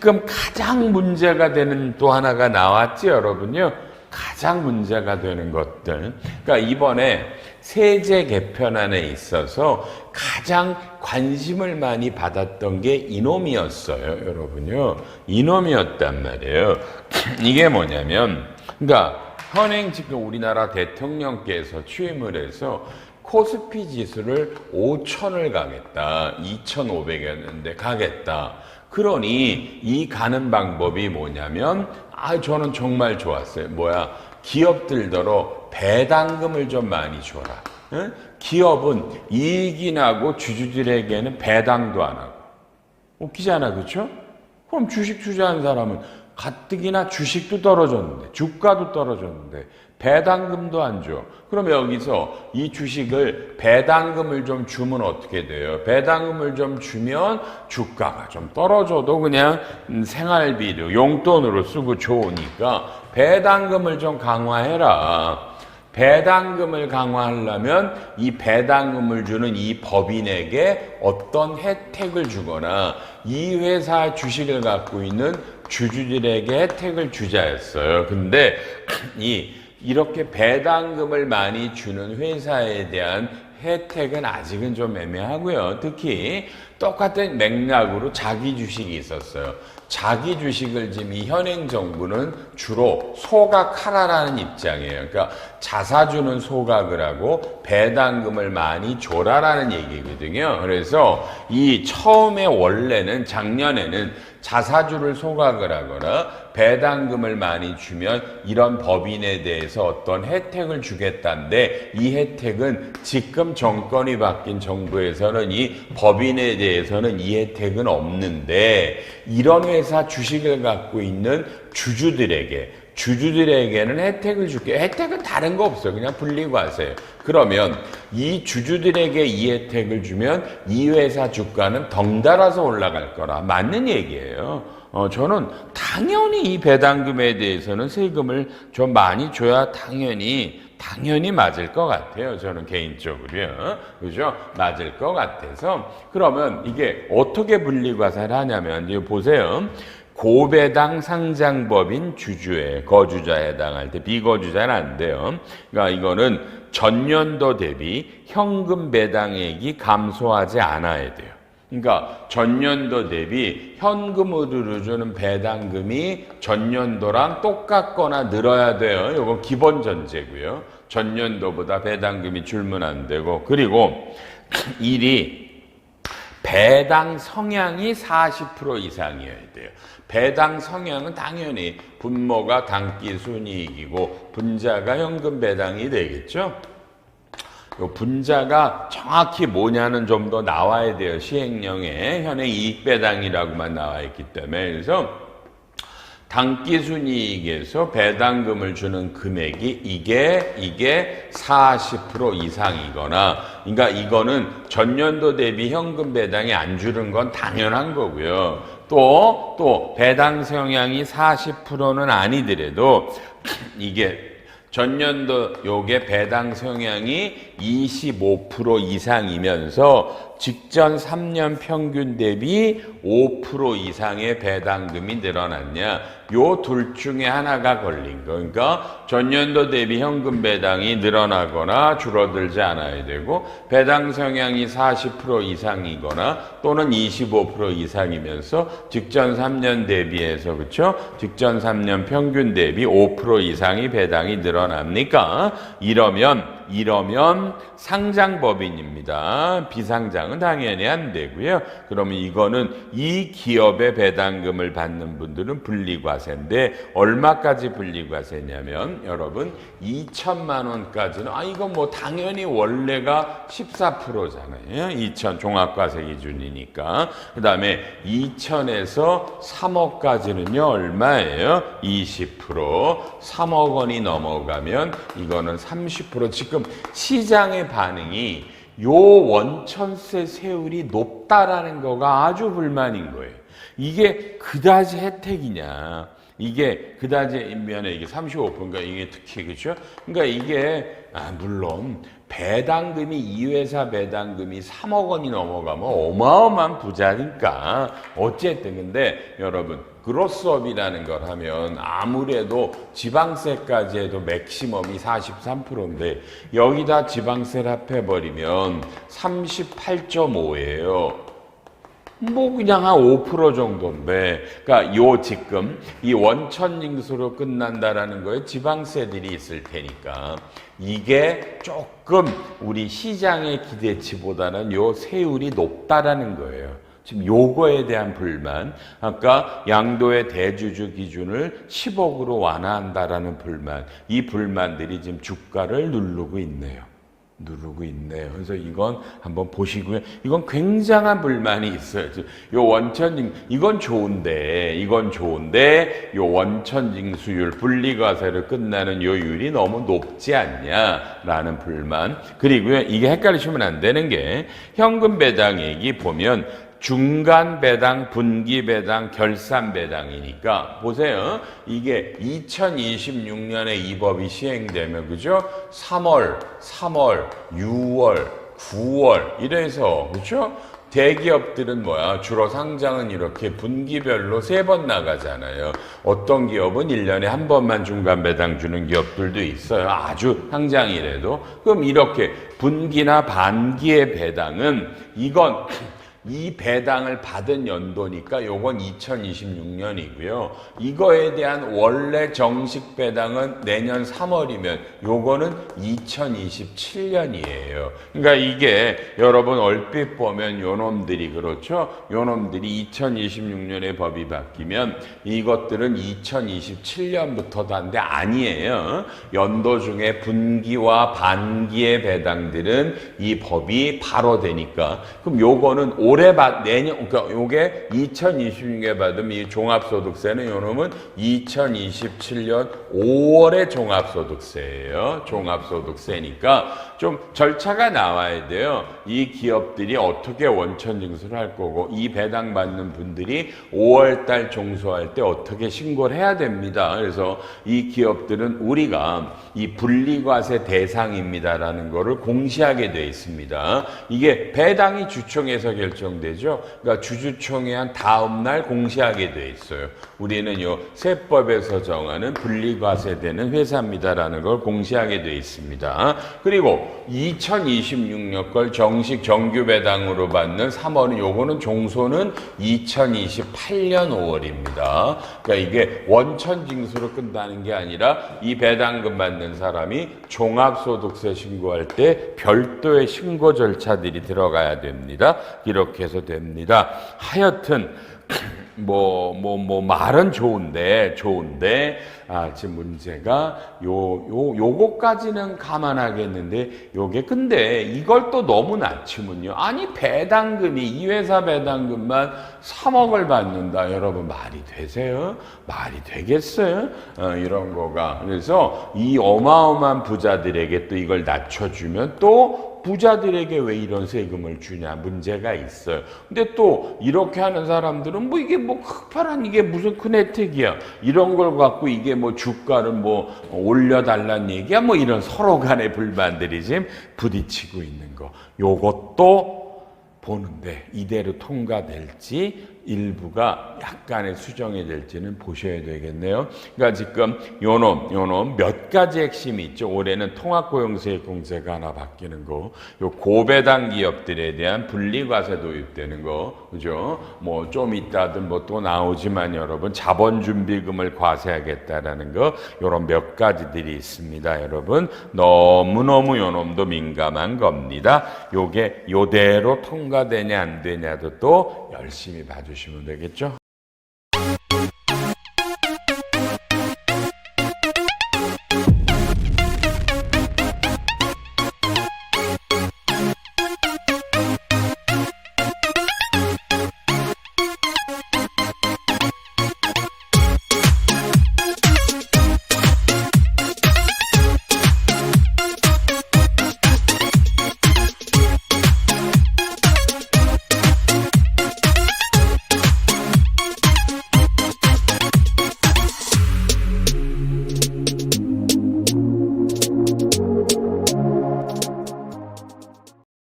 지금 가장 문제가 되는 또 하나가 나왔지, 여러분요. 가장 문제가 되는 것들. 그러니까 이번에 세제 개편안에 있어서 가장 관심을 많이 받았던 게 이놈이었어요, 여러분요. 이놈이었단 말이에요. 이게 뭐냐면, 그러니까 현행 지금 우리나라 대통령께서 취임을 해서 코스피 지수를 5,000을 가겠다. 2,500이었는데 가겠다. 그러니 이 가는 방법이 뭐냐면, 저는 정말 좋았어요. 기업들더러 배당금을 좀 많이 줘라. 응? 기업은 이익이 나고 주주들에게는 배당도 안 하고. 웃기잖아, 그렇죠? 그럼 주식 투자한 사람은 가뜩이나 주식도 떨어졌는데, 주가도 떨어졌는데 배당금도 안 줘. 그럼 여기서 이 주식을 배당금을 좀 주면 어떻게 돼요? 배당금을 좀 주면 주가가 좀 떨어져도 그냥 생활비로 용돈으로 쓰고 좋으니까 배당금을 좀 강화해라. 배당금을 강화하려면 이 배당금을 주는 이 법인에게 어떤 혜택을 주거나 이 회사 주식을 갖고 있는 주주들에게 혜택을 주자였어요. 근데 이렇게 배당금을 많이 주는 회사에 대한 혜택은 아직은 좀 애매하고요. 특히 똑같은 맥락으로 자기 주식이 있었어요. 자기 주식을 지금 이 현행 정부는 주로 소각하라라는 입장이에요. 그러니까 자사주는 소각을 하고 배당금을 많이 줘라라는 얘기거든요. 그래서 이 처음에 원래는 작년에는 자사주를 소각을 하거나 배당금을 많이 주면 이런 법인에 대해서 어떤 혜택을 주겠다는데 이 혜택은 지금 정권이 바뀐 정부에서는 이 법인에 대해서는 이 혜택은 없는데 이런 회사 주식을 갖고 있는 주주들에게는 혜택을 줄게. 혜택은 다른 거 없어요. 그냥 분리과세예요. 그러면 이 주주들에게 이 혜택을 주면 이 회사 주가는 덩달아서 올라갈 거라. 맞는 얘기예요. 저는 당연히 이 배당금에 대해서는 세금을 좀 많이 줘야 당연히 맞을 것 같아요. 저는 개인적으로요. 그죠? 맞을 것 같아서. 그러면 이게 어떻게 분리과세를 하냐면, 이제 보세요. 고배당 상장법인 주주에 거주자에 해당할 때 비거주자는 안 돼요. 그러니까 이거는 전년도 대비 현금 배당액이 감소하지 않아야 돼요. 그러니까 전년도 대비 현금으로 주는 배당금이 전년도랑 똑같거나 늘어야 돼요. 이건 기본 전제고요. 전년도보다 배당금이 줄면 안 되고, 그리고 배당 성향이 40% 이상이어야 돼요. 배당 성향은 당연히 분모가 당기 순이익이고 분자가 현금 배당이 되겠죠. 요 분자가 정확히 뭐냐는 좀 더 나와야 돼요. 시행령에 현행 이익배당이라고만 나와 있기 때문에. 그래서 당기순이익에서 배당금을 주는 금액이 이게 40% 이상이거나, 그러니까 이거는 전년도 대비 현금 배당이 안 주는 건 당연한 거고요. 또 배당 성향이 40%는 아니더라도 이게 전년도 요게 배당 성향이 25% 이상이면서 직전 3년 평균 대비 5% 이상의 배당금이 늘어났냐, 요 둘 중에 하나가 걸린 거. 그러니까 전년도 대비 현금 배당이 늘어나거나 줄어들지 않아야 되고, 배당 성향이 40% 이상이거나 또는 25% 이상이면서 직전 3년 대비해서, 그렇죠? 직전 3년 평균 대비 5% 이상이 배당이 늘어납니까? 이러면 상장법인입니다. 비상장은 당연히 안 되고요. 그러면 이거는 이 기업의 배당금을 받는 분들은 분리과세인데, 얼마까지 분리과세냐면 여러분 2천만 원까지는, 이건 뭐 당연히 원래가 14%잖아요. 2천 종합과세 기준이니까. 그 다음에 2천에서 3억까지는요 얼마예요? 20%. 3억 원이 넘어가면 이거는 30%. 지금 시장의 반응이 요 원천세 세율이 높다라는 거가 아주 불만인 거예요. 이게 그다지 혜택이냐? 이게 그다지 면에 이게 35%인가 이게 특히, 그렇죠? 그러니까 이게 물론 배당금이 이 회사 배당금이 3억 원이 넘어가면 어마어마한 부자니까 어쨌든 근데 여러분 그로스업이라는 걸 하면 아무래도 지방세까지 해도 맥시멈이 43%인데 여기다 지방세를 합해버리면 38.5예요. 뭐 그냥 한 5% 정도인데, 그러니까 요 지금 이 원천징수로 끝난다라는 거에 지방세들이 있을 테니까 이게 조금 우리 시장의 기대치보다는 요 세율이 높다라는 거예요. 지금 요거에 대한 불만, 아까 양도의 대주주 기준을 10억으로 완화한다라는 불만, 이 불만들이 지금 주가를 누르고 있네요. 그래서 이건 한번 보시고요. 이건 굉장한 불만이 있어요. 요 원천징, 이건 좋은데 요 원천징수율, 분리과세로 끝나는 요 율이 너무 높지 않냐라는 불만. 그리고요, 이게 헷갈리시면 안 되는 게 현금 배당액이 보면 중간 배당, 분기 배당, 결산 배당이니까 보세요. 이게 2026년에 이 법이 시행되면 그죠? 3월, 6월, 9월 이래서 그죠? 대기업들은 뭐야? 주로 상장은 이렇게 분기별로 3번 나가잖아요. 어떤 기업은 1년에 한 번만 중간 배당 주는 기업들도 있어요. 아주 상장이라도. 그럼 이렇게 분기나 반기의 배당은 이건 이 배당을 받은 연도니까 요건 2026년이고요. 이거에 대한 원래 정식 배당은 내년 3월이면 요거는 2027년이에요. 그러니까 이게 여러분 얼핏 보면 요놈들이 그렇죠? 요놈들이 2026년에 법이 바뀌면 이것들은 2027년부터다인데 아니에요. 연도 중에 분기와 반기의 배당들은 이 법이 바로 되니까 그럼 요거는 올해 내년, 그러니까 요게 2026년에 받으면 이 종합소득세는 요놈은 2027년 5월에 종합소득세예요. 종합소득세니까 좀 절차가 나와야 돼요. 이 기업들이 어떻게 원천징수를 할 거고 이 배당 받는 분들이 5월달 종소할 때 어떻게 신고를 해야 됩니다. 그래서 이 기업들은 우리가 이 분리과세 대상입니다라는 거를 공시하게 돼 있습니다. 이게 배당이 주총에서 결정되죠. 그러니까 주주총회 한 다음 날 공시하게 돼 있어요. 우리는 요 세법에서 정하는 분리과세되는 회사입니다라는 걸 공시하게 돼 있습니다. 그리고 2026년 걸 정식 정규 배당으로 받는 3월은 요거는 종소는 2028년 5월입니다. 그러니까 이게 원천징수로 끝나는 게 아니라 이 배당금 받는 사람이 종합소득세 신고할 때 별도의 신고 절차들이 들어가야 됩니다. 이렇게 해서 됩니다. 하여튼 말은 좋은데 지금 문제가 요거까지는 감안하겠는데 요게 근데 이걸 또 너무 낮추면요. 아니 배당금이 이 회사 배당금만 3억을 받는다. 여러분 말이 되세요? 말이 되겠어요? 이런 거가. 그래서 이 어마어마한 부자들에게 또 이걸 낮춰주면 또 부자들에게 왜 이런 세금을 주냐 문제가 있어요. 근데 또 이렇게 하는 사람들은 뭐 이게 뭐 흑파란 이게 무슨 큰 혜택이야. 이런 걸 갖고 이게 뭐 주가를 뭐 올려달라는 얘기야. 뭐 이런 서로 간의 불만들이 지금 부딪히고 있는 거. 요것도 보는데 이대로 통과될지 일부가 약간의 수정이 될지는 보셔야 되겠네요. 그러니까 지금 요놈 몇 가지 핵심이 있죠. 올해는 통합고용세액공제가 하나 바뀌는 거, 요 고배당 기업들에 대한 분리과세 도입되는 거, 그죠? 뭐 좀 이따든 뭐 또 나오지만 여러분 자본준비금을 과세하겠다라는 거, 요런 몇 가지들이 있습니다. 여러분 너무너무 요놈도 민감한 겁니다. 요게 요대로 통과되냐 안 되냐도 또 열심히 봐주시면 되겠죠.